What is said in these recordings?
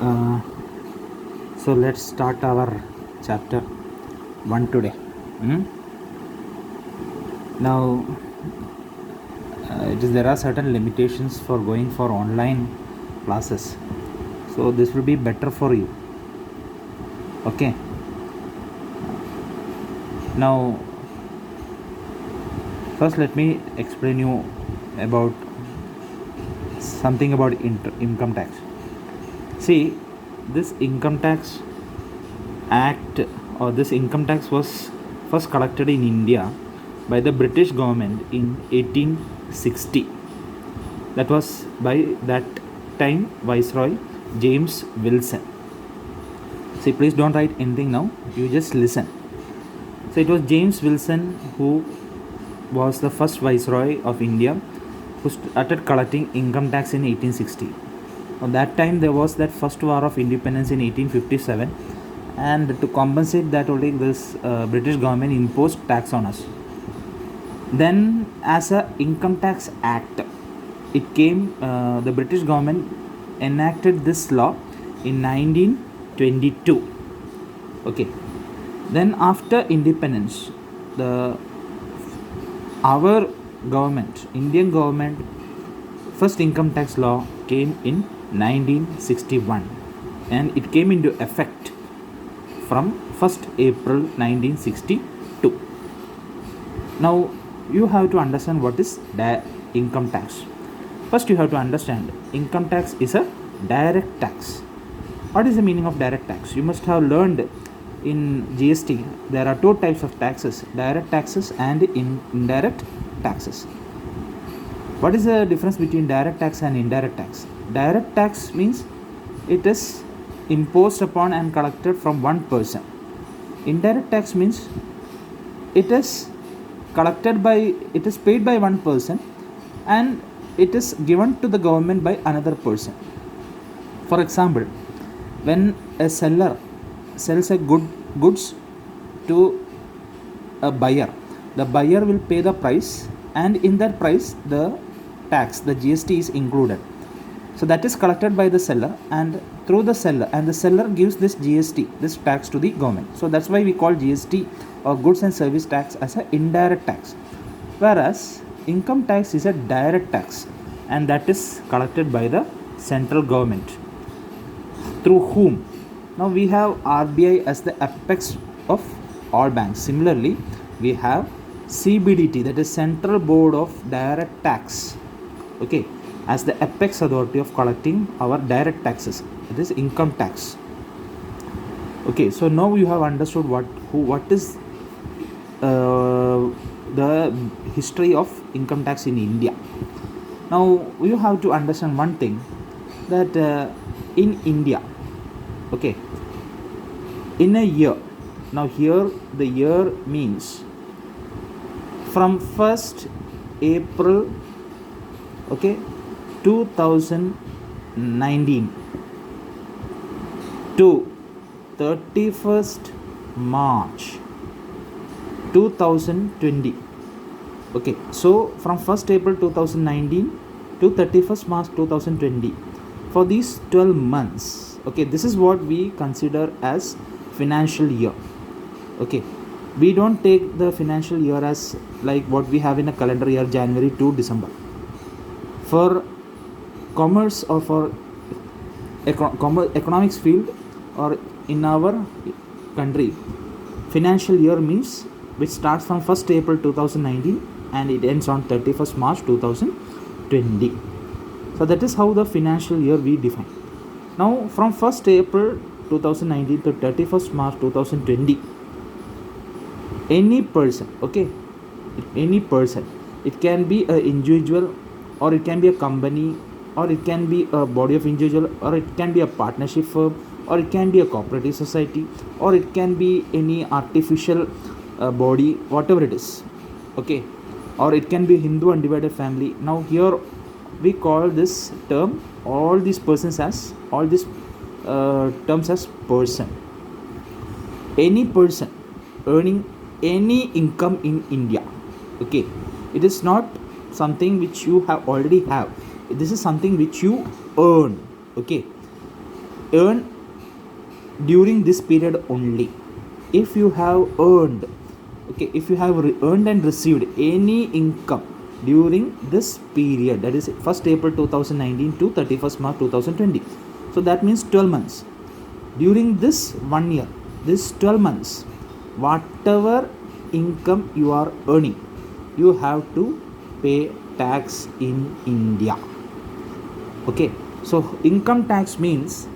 Uh, so let's start our chapter 1 today. Now, there are certain limitations for going for online classes. So this will be better for you. Okay. Now, first let me explain you about something about income tax. See, this income tax act or this income tax was first collected in India by the British government in 1860. That was by that time Viceroy James Wilson. See, please don't write anything now, you just listen. So it was James Wilson who was the first Viceroy of India who started collecting income tax in 1860. At that time there was that first war of independence in 1857, and to compensate that only this British government imposed tax on us. Then as a income tax act, it came, the British government enacted this law in 1922. Okay. Then after independence, our government, Indian government, first income tax law came in 1961, and it came into effect from 1st April 1962. Now you have to understand what is income tax. First you have to understand income tax is a direct tax. What is the meaning of direct tax? You must have learned in GST there are two types of taxes, direct taxes and indirect taxes. What is the difference between direct tax and indirect tax? Direct tax means it is imposed upon and collected from one person. Indirect tax means it is paid by one person and it is given to the government by another person. For example, when a seller sells a goods to a buyer, the buyer will pay the price, and in that price the tax, the GST is included. So that is collected by the seller, and through the seller, and the seller gives this GST, this tax, to the government. So that's why we call GST or goods and service tax as an indirect tax, whereas income tax is a direct tax, and that is collected by the central government. Through whom? Now we have RBI as the apex of all banks. Similarly, we have CBDT, that is Central Board of Direct Tax, okay, as the apex authority of collecting our direct taxes. It is income tax. Okay, so now you have understood what is the history of income tax in India. Now you have to understand one thing, that in India, okay, in a year, now here the year means from 1st April, okay, 2019 to 31st March 2020. Okay, so from 1st April 2019 to 31st March 2020, for these 12 months, okay, this is what we consider as financial year. Okay, we don't take the financial year as like what we have in a calendar year, January to December. For commerce or for economics field or in our country, financial year means which starts from 1st April 2019 and it ends on 31st March 2020. So that is how the financial year we define. Now from 1st April 2019 to 31st March 2020, any person, okay, any person, it can be an individual or it can be a company or it can be a body of individual or it can be a partnership firm or it can be a cooperative society or it can be any artificial body, whatever it is, okay, or it can be Hindu undivided family. Now here we call this term, all these persons as, all these terms as person. Any person earning any income in India, okay, it is not something which you have already have, this is something which you earn, okay. earn during this period only. If you have earned, okay, if you have earned and received any income during this period, that is 1st April 2019 to 31st March 2020, so that means 12 months. During this 1 year, this 12 months, whatever income you are earning, you have to pay tax in India. Okay, so income tax means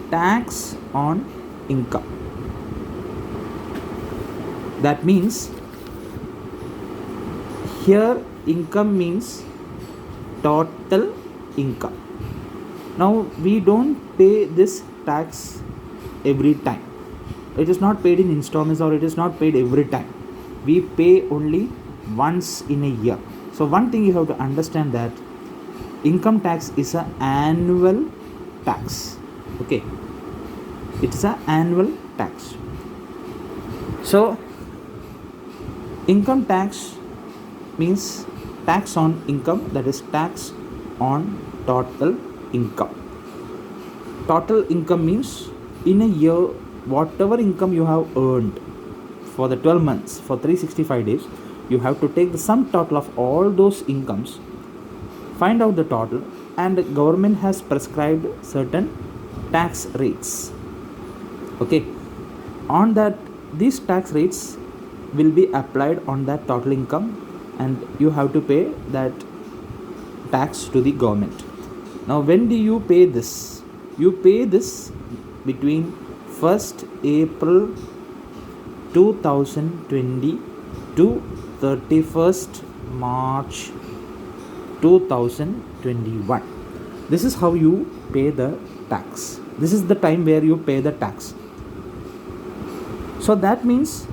tax on income. That means here income means total income. Now we don't pay this tax every time. It is not paid in installments, or it is not paid every time. We pay only once in a year. So one thing you have to understand, that income tax is an annual tax. Okay, it is an annual tax. So income tax means tax on income, that is tax on total income. Total income means in a year, whatever income you have earned for the 12 months, for 365 days, you have to take the sum total of all those incomes, find out the total, and the government has prescribed certain tax rates. Okay, on that, these tax rates will be applied on that total income, and you have to pay that tax to the government. Now when do you pay this? You pay this between 1st April 2020 to 31st March 2021. This is how you pay the tax. This is the time where you pay the tax. So that means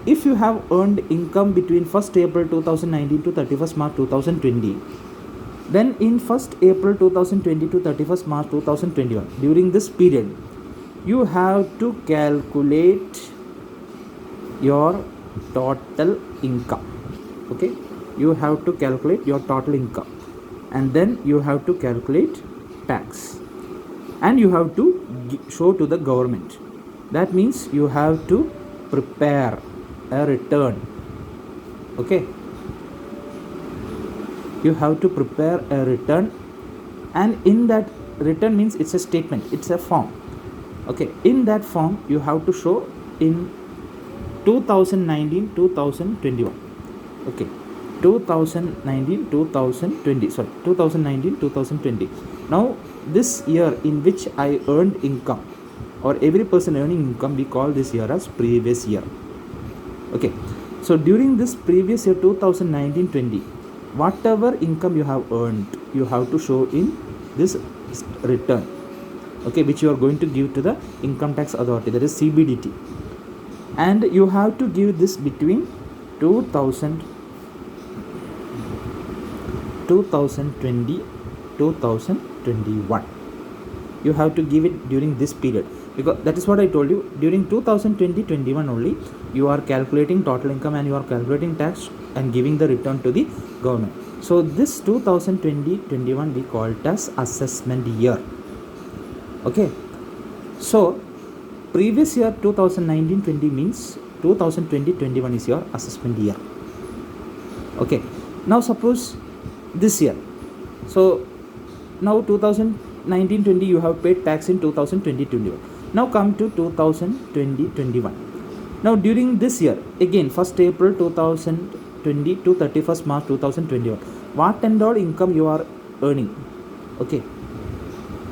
if you have earned income between 1st April 2019 to 31st March 2020, then in 1st April 2020 to 31st March 2021, during this period, you have to calculate your total income. Okay, you have to calculate your total income, and then you have to calculate tax, and you have to show to the government. That means you have to prepare a return. Okay, you have to prepare a return, and in that return means it's a statement, it's a form. Okay, in that form you have to show in 2019 2021. Okay, 2019 2020. Now this year in which I earned income, or every person earning income, we call this year as previous year. Okay, so during this previous year 2019-20, whatever income you have earned, you have to show in this return. Okay, which you are going to give to the income tax authority, that is CBDT, and you have to give this between 2020 2021. You have to give it during this period, because that is what I told you, during 2020-21 only you are calculating total income, and you are calculating tax and giving the return to the government. So this 2020-21 we call it as assessment year. Okay, so previous year 2019-20 means 2020-21 is your assessment year. Okay, now suppose this year, so now 2019-20 you have paid tax in 2020-21. Now come to 2020-21. Now during this year, again 1st April 2020 to 31st March 2021, what and all income you are earning. Okay,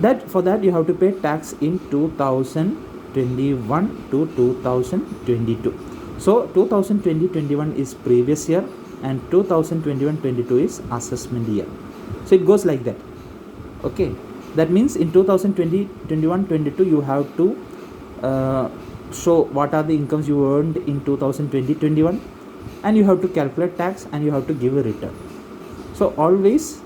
that for that you have to pay tax in 2021 to 2022. So 2020-21 is previous year, and 2021-22 is assessment year. So it goes like that. Okay, that means in 2020-21-22 you have to show what are the incomes you earned in 2020-21, and you have to calculate tax, and you have to give a return. So always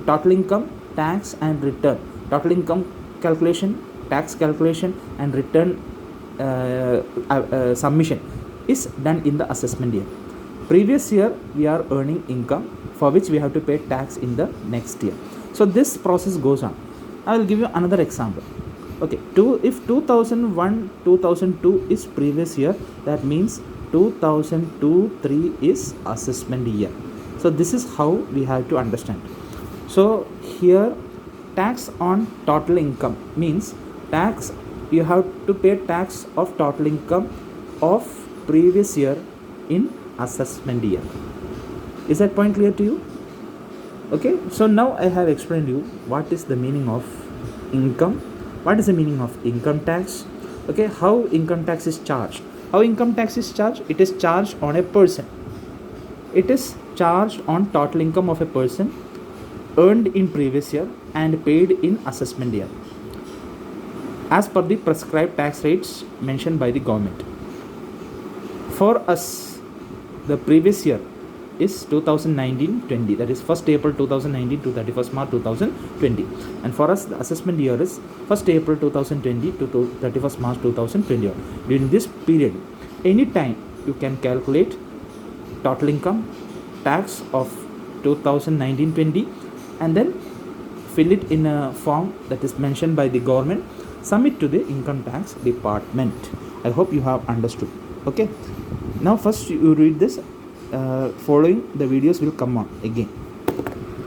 total income, tax and return, total income calculation, tax calculation, and return submission is done in the assessment year. Previous year we are earning income for which we have to pay tax in the next year. So this process goes on. I will give you another example. Okay, if 2001 2002 is previous year, that means 2002-3 is assessment year. So this is how we have to understand. So here, tax on total income means tax, you have to pay tax of total income of previous year in assessment year. Is that point clear to you? Okay, so now I have explained you what is the meaning of income, what is the meaning of income tax. Okay, how income tax is charged. How income tax is charged? It is charged on a person. It is charged on total income of a person earned in previous year and paid in assessment year as per the prescribed tax rates mentioned by the government. For us, the previous year is 2019-20, that is 1st April 2019 to 31st March 2020, and for us the assessment year is 1st April 2020 to 31st March 2021. During this period, any time you can calculate total income tax of 2019-20 and then fill it in a form that is mentioned by the government, submit to the income tax department. I hope you have understood. Okay, now first you read this, following the videos will come on again.